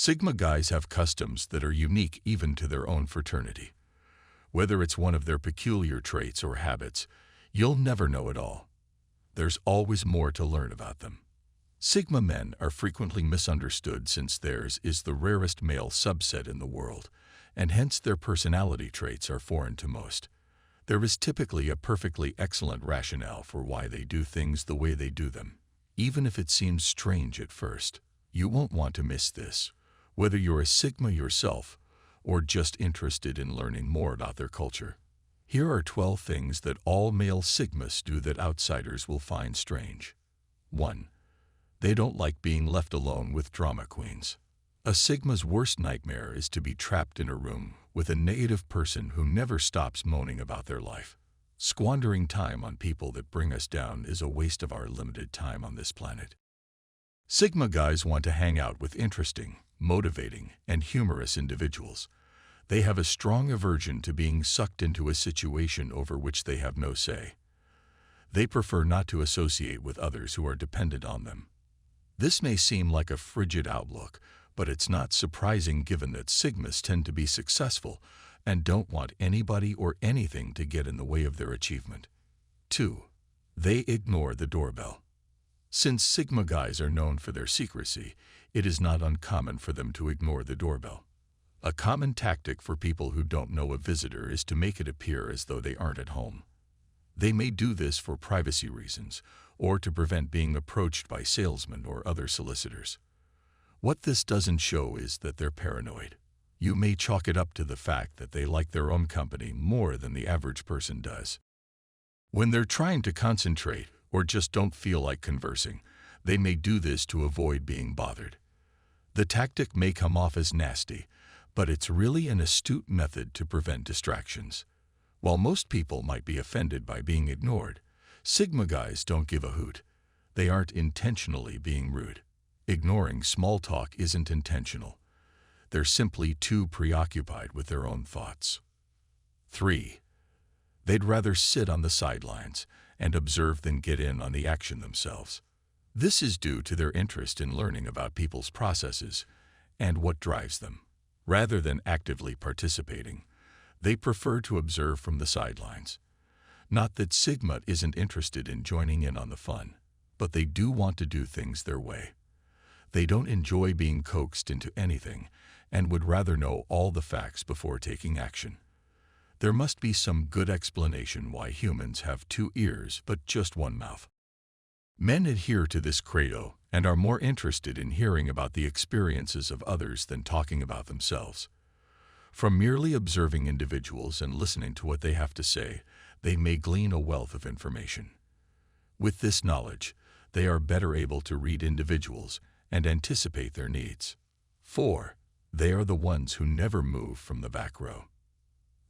Sigma guys have customs that are unique even to their own fraternity. Whether it's one of their peculiar traits or habits, you'll never know it all. There's always more to learn about them. Sigma men are frequently misunderstood since theirs is the rarest male subset in the world, and hence their personality traits are foreign to most. There is typically a perfectly excellent rationale for why they do things the way they do them, even if it seems strange at first. You won't want to miss this, whether you're a Sigma yourself or just interested in learning more about their culture. Here are 12 things that all male Sigmas do that outsiders will find strange. 1. They don't like being left alone with drama queens. A Sigma's worst nightmare is to be trapped in a room with a negative person who never stops moaning about their life. Squandering time on people that bring us down is a waste of our limited time on this planet. Sigma guys want to hang out with interesting, motivating, and humorous individuals. They have a strong aversion to being sucked into a situation over which they have no say. They prefer not to associate with others who are dependent on them. This may seem like a frigid outlook, but it's not surprising given that Sigmas tend to be successful and don't want anybody or anything to get in the way of their achievement. 2. They ignore the doorbell. Since Sigma guys are known for their secrecy, it is not uncommon for them to ignore the doorbell. A common tactic for people who don't know a visitor is to make it appear as though they aren't at home. They may do this for privacy reasons or to prevent being approached by salesmen or other solicitors. What this doesn't show is that they're paranoid. You may chalk it up to the fact that they like their own company more than the average person does. When they're trying to concentrate or just don't feel like conversing, they may do this to avoid being bothered. The tactic may come off as nasty, but it's really an astute method to prevent distractions. While most people might be offended by being ignored, Sigma guys don't give a hoot. They aren't intentionally being rude. Ignoring small talk isn't intentional. They're simply too preoccupied with their own thoughts. 3. They'd rather sit on the sidelines and observe than get in on the action themselves. This is due to their interest in learning about people's processes and what drives them. Rather than actively participating, they prefer to observe from the sidelines. Not that Sigma isn't interested in joining in on the fun, but they do want to do things their way. They don't enjoy being coaxed into anything and would rather know all the facts before taking action. There must be some good explanation why humans have 2 ears but just 1 mouth. Men adhere to this credo and are more interested in hearing about the experiences of others than talking about themselves. From merely observing individuals and listening to what they have to say, they may glean a wealth of information. With this knowledge, they are better able to read individuals and anticipate their needs. 4. They are the ones who never move from the back row.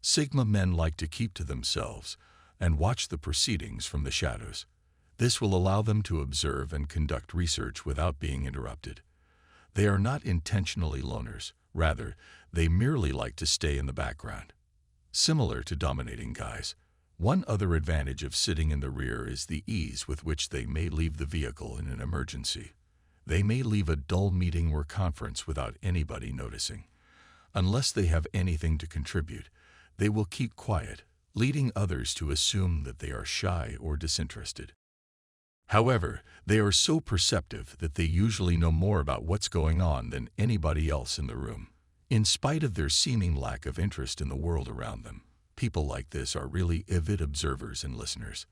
Sigma men like to keep to themselves and watch the proceedings from the shadows. This will allow them to observe and conduct research without being interrupted. They are not intentionally loners. Rather, they merely like to stay in the background. Similar to dominating guys, one other advantage of sitting in the rear is the ease with which they may leave the vehicle in an emergency. They may leave a dull meeting or conference without anybody noticing. Unless they have anything to contribute, they will keep quiet, leading others to assume that they are shy or disinterested. However, they are so perceptive that they usually know more about what's going on than anybody else in the room. In spite of their seeming lack of interest in the world around them, people like this are really avid observers and listeners.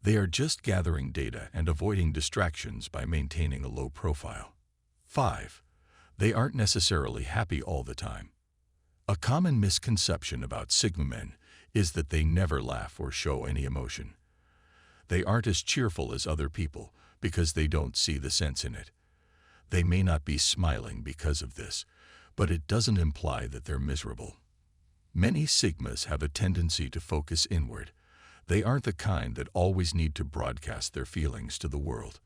They are just gathering data and avoiding distractions by maintaining a low profile. 5. They aren't necessarily happy all the time. A common misconception about Sigma men is that they never laugh or show any emotion. They aren't as cheerful as other people because they don't see the sense in it. They may not be smiling because of this, but it doesn't imply that they're miserable. Many Sigmas have a tendency to focus inward. They aren't the kind that always need to broadcast their feelings to the world.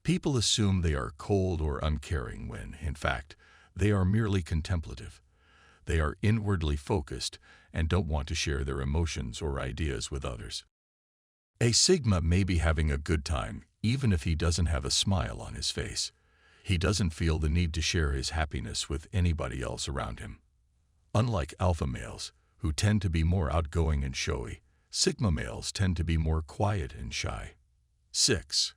People assume they are cold or uncaring when, in fact, they are merely contemplative. They are inwardly focused and don't want to share their emotions or ideas with others. A Sigma may be having a good time even if he doesn't have a smile on his face. He doesn't feel the need to share his happiness with anybody else around him. Unlike alpha males, who tend to be more outgoing and showy, Sigma males tend to be more quiet and shy. 6.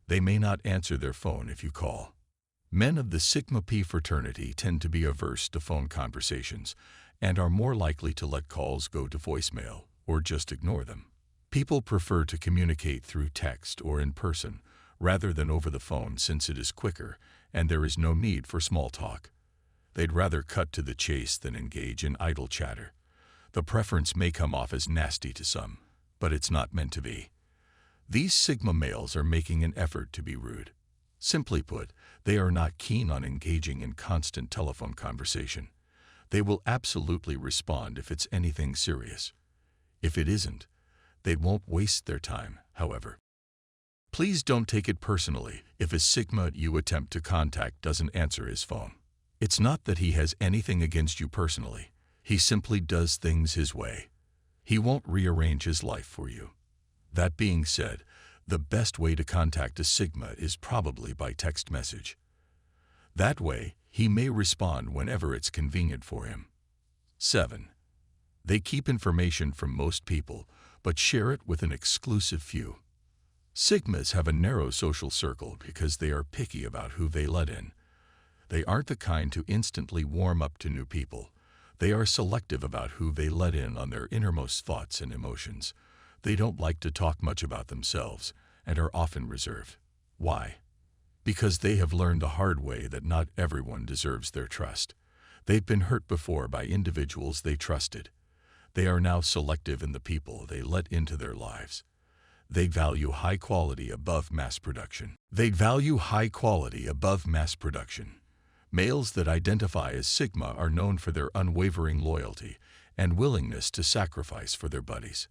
They may not answer their phone if you call. Men of the Sigma P fraternity tend to be averse to phone conversations and are more likely to let calls go to voicemail or just ignore them. People prefer to communicate through text or in person rather than over the phone since it is quicker and there is no need for small talk. They'd rather cut to the chase than engage in idle chatter. The preference may come off as nasty to some, but it's not meant to be. These Sigma males are making an effort to be rude. Simply put, they are not keen on engaging in constant telephone conversation. They will absolutely respond if it's anything serious. If it isn't, they won't waste their time, however. Please don't take it personally if a Sigma you attempt to contact doesn't answer his phone. It's not that he has anything against you personally. He simply does things his way. He won't rearrange his life for you. That being said, the best way to contact a Sigma is probably by text message. That way, he may respond whenever it's convenient for him. 7. They keep information from most people, but share it with an exclusive few. Sigmas have a narrow social circle because they are picky about who they let in. They aren't the kind to instantly warm up to new people. They are selective about who they let in on their innermost thoughts and emotions. They don't like to talk much about themselves and are often reserved. Why? Because they have learned the hard way that not everyone deserves their trust. They've been hurt before by individuals they trusted. They are now selective in the people they let into their lives. They value high quality above mass production. Males that identify as Sigma are known for their unwavering loyalty and willingness to sacrifice for their buddies.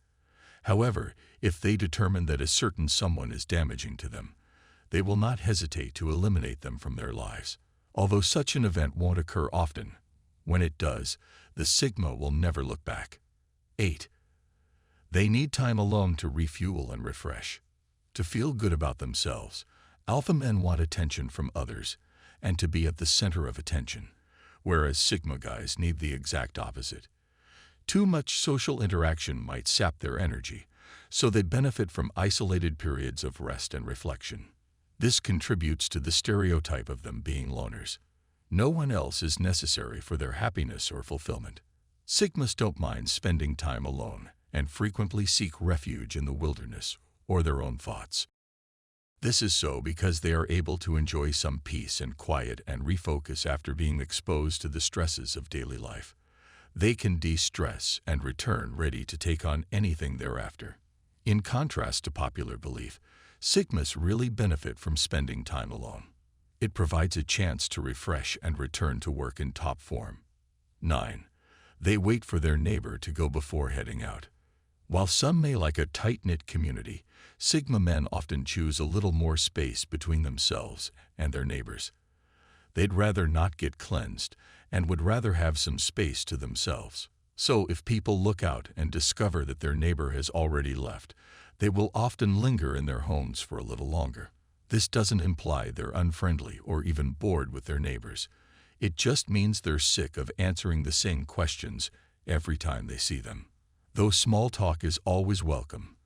However, if they determine that a certain someone is damaging to them, they will not hesitate to eliminate them from their lives. Although such an event won't occur often, when it does, the Sigma will never look back. 8. They need time alone to refuel and refresh. To feel good about themselves, alpha men want attention from others and to be at the center of attention, whereas Sigma guys need the exact opposite. Too much social interaction might sap their energy, so they benefit from isolated periods of rest and reflection. This contributes to the stereotype of them being loners. No one else is necessary for their happiness or fulfillment. Sigmas don't mind spending time alone and frequently seek refuge in the wilderness or their own thoughts. This is so because they are able to enjoy some peace and quiet and refocus after being exposed to the stresses of daily life. They can de-stress and return ready to take on anything thereafter. In contrast to popular belief, Sigmas really benefit from spending time alone. It provides a chance to refresh and return to work in top form. 9. They wait for their neighbor to go before heading out. While some may like a tight-knit community, Sigma men often choose a little more space between themselves and their neighbors. They'd rather not get cleansed and would rather have some space to themselves. So if people look out and discover that their neighbor has already left, they will often linger in their homes for a little longer. This doesn't imply they're unfriendly or even bored with their neighbors. It just means they're sick of answering the same questions every time they see them. Though small talk is always welcome,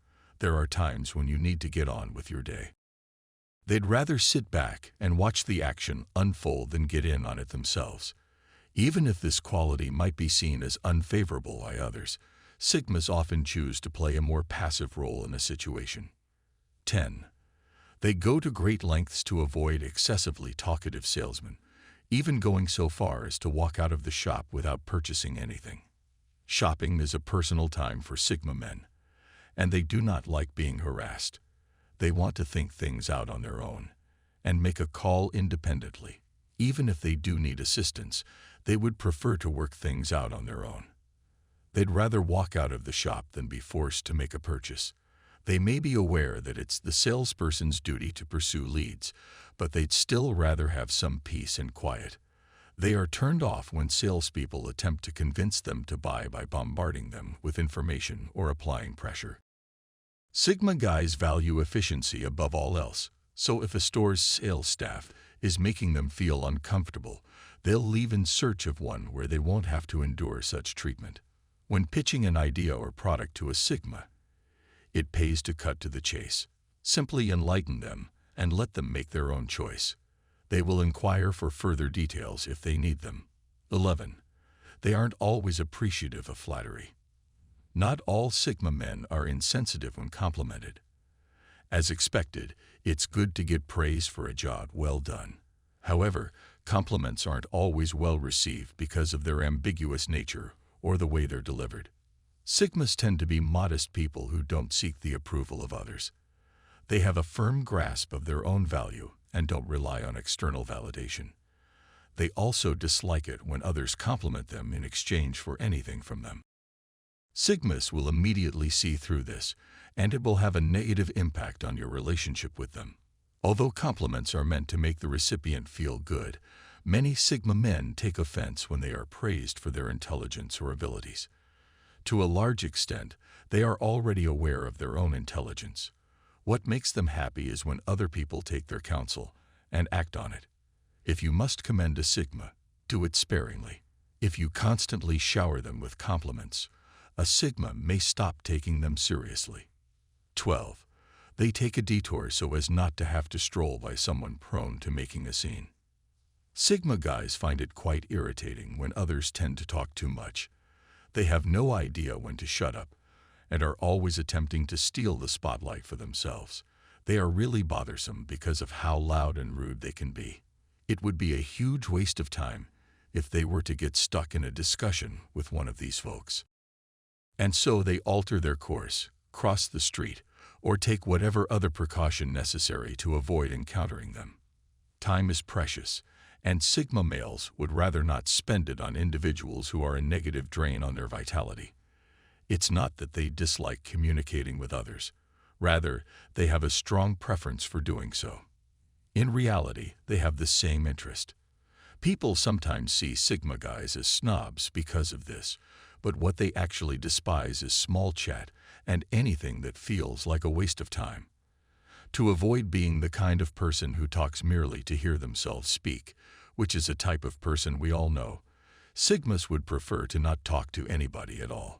there are times when you need to get on with your day. They'd rather sit back and watch the action unfold than get in on it themselves. Even if this quality might be seen as unfavorable by others, Sigmas often choose to play a more passive role in a situation. 10. They go to great lengths to avoid excessively talkative salesmen, even going so far as to walk out of the shop without purchasing anything. Shopping is a personal time for Sigma men, and they do not like being harassed. They want to think things out on their own and make a call independently. Even if they do need assistance, they would prefer to work things out on their own. They'd rather walk out of the shop than be forced to make a purchase. They may be aware that it's the salesperson's duty to pursue leads, but they'd still rather have some peace and quiet. They are turned off when salespeople attempt to convince them to buy by bombarding them with information or applying pressure. Sigma guys value efficiency above all else, so if a store's sales staff is making them feel uncomfortable, they'll leave in search of one where they won't have to endure such treatment. When pitching an idea or product to a Sigma, it pays to cut to the chase. Simply enlighten them and let them make their own choice. They will inquire for further details if they need them. 11. They aren't always appreciative of flattery. Not all Sigma men are insensitive when complimented. As expected, it's good to get praise for a job well done. However, compliments aren't always well received because of their ambiguous nature or the way they're delivered. Sigmas tend to be modest people who don't seek the approval of others. They have a firm grasp of their own value and don't rely on external validation. They also dislike it when others compliment them in exchange for anything from them. Sigmas will immediately see through this, and it will have a negative impact on your relationship with them. Although compliments are meant to make the recipient feel good, many Sigma men take offense when they are praised for their intelligence or abilities. To a large extent, they are already aware of their own intelligence. What makes them happy is when other people take their counsel and act on it. If you must commend a Sigma, do it sparingly. If you constantly shower them with compliments, a Sigma may stop taking them seriously. 12. They take a detour so as not to have to stroll by someone prone to making a scene. Sigma guys find it quite irritating when others tend to talk too much. They have no idea when to shut up and are always attempting to steal the spotlight for themselves. They are really bothersome because of how loud and rude they can be. It would be a huge waste of time if they were to get stuck in a discussion with one of these folks. And so they alter their course, cross the street, or take whatever other precaution necessary to avoid encountering them. Time is precious, and Sigma males would rather not spend it on individuals who are a negative drain on their vitality. It's not that they dislike communicating with others. Rather, they have a strong preference for doing so. In reality, they have the same interest. People sometimes see Sigma guys as snobs because of this, but what they actually despise is small chat and anything that feels like a waste of time. To avoid being the kind of person who talks merely to hear themselves speak, which is a type of person we all know, Sigmas would prefer to not talk to anybody at all.